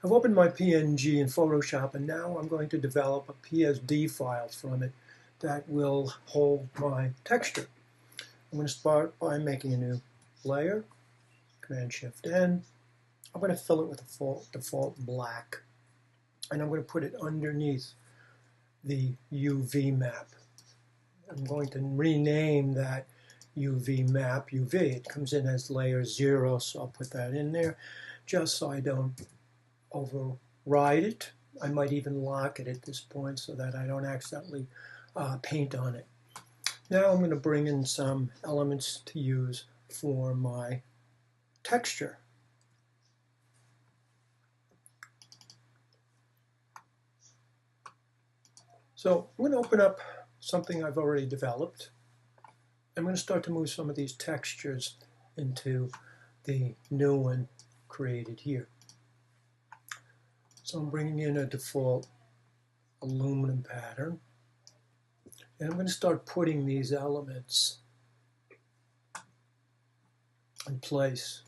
I've opened my PNG in Photoshop, and now I'm going to develop a PSD file from it that will hold my texture. I'm going to start by making a new layer, Command-Shift-N. I'm going to fill it with a default black, and I'm going to put it underneath the UV map. I'm going to rename that UV map UV. It comes in as layer 0, so I'll put that in there just so I don't override it. I might even lock it at this point so that I don't accidentally paint on it. Now I'm going to bring in some elements to use for my texture. So I'm going to open up something I've already developed. I'm going to start to move some of these textures into the new one created here. So I'm bringing in a default aluminum pattern, and I'm going to start putting these elements in place.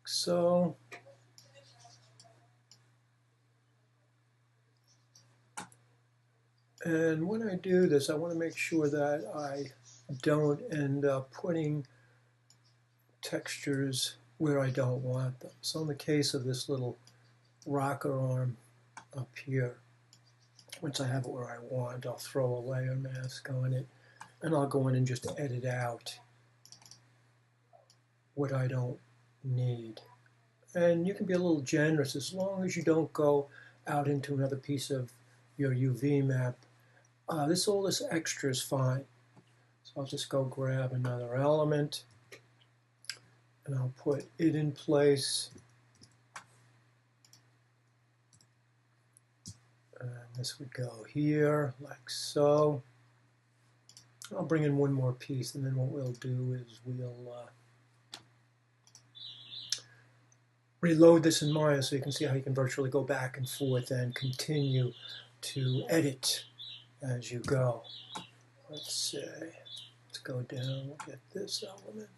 So and when I do this, I want to make sure that I don't end up putting textures where I don't want them. So in the case of this little rocker arm up here, once I have it where I want, I'll throw a layer mask on it, and I'll go in and just edit out what I don't need. And you can be a little generous as long as you don't go out into another piece of your UV map. All this extra is fine. So I'll just go grab another element, and I'll put it in place. And this would go here, like so. I'll bring in one more piece, and then what we'll do is we'll reload this in Maya so you can see how you can virtually go back and forth and continue to edit as you go. Let's say, let's go down, we'll get this element.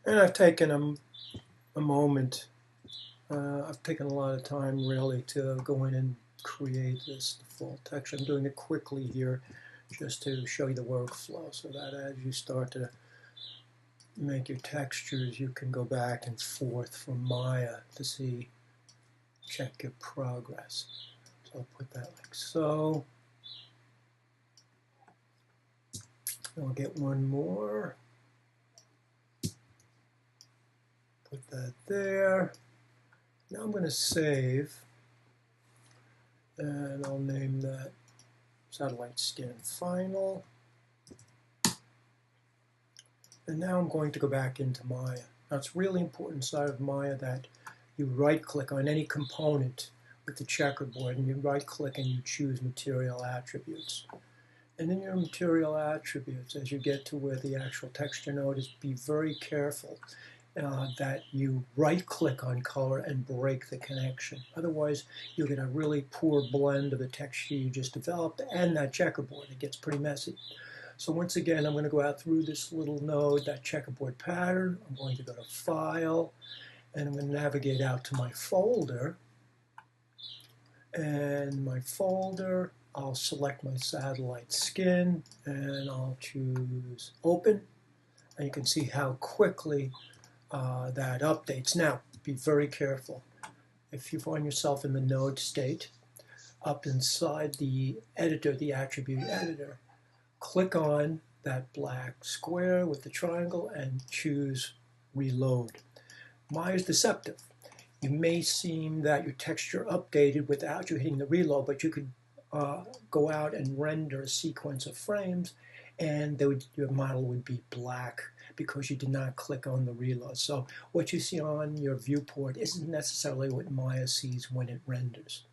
And I've taken a moment, I've taken a lot of time really to go in and create this default texture. I'm doing it quickly here just to show you the workflow so that as you start to make your textures, you can go back and forth from Maya to see, check your progress. So I'll put that like so. I'll get one more. Put that there. Now I'm going to save, and I'll name that satellite scan final. And now I'm going to go back into Maya. Now it's really important inside of Maya that you right-click on any component with the checkerboard, and you right-click and you choose Material Attributes. And in your Material Attributes, as you get to where the actual texture node is, be very careful that you right-click on color and break the connection. Otherwise, you'll get a really poor blend of the texture you just developed and that checkerboard. It gets pretty messy. So once again, I'm going to go out through this little node, that checkerboard pattern. I'm going to go to File, and I'm going to navigate out to my folder. And my folder, I'll select my satellite skin, and I'll choose Open. And you can see how quickly that updates. Now, be very careful. If you find yourself in the node state, up inside the editor, the attribute editor, click on that black square with the triangle and choose Reload. Maya's deceptive. You may seem that your texture updated without you hitting the reload, but you could go out and render a sequence of frames, and your model would be black because you did not click on the reload. So what you see on your viewport isn't necessarily what Maya sees when it renders.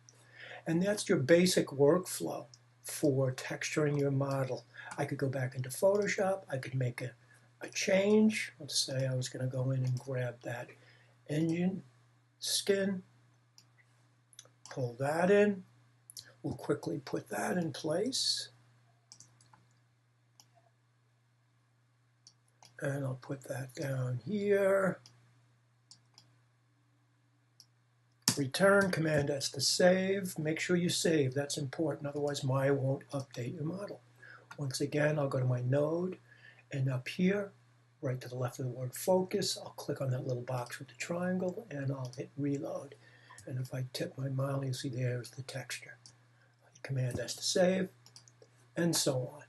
And that's your basic workflow for texturing your model. I could go back into Photoshop, I could make a change. Let's say I was going to go in and grab that engine skin, pull that in. We'll quickly put that in place. And I'll put that down here. Return, Command S to save. Make sure you save, that's important, otherwise Maya won't update your model. Once again, I'll go to my node, and up here, right to the left of the word focus, I'll click on that little box with the triangle, and I'll hit reload. And if I tip my model, you'll see there's the texture. Command S to save, and so on.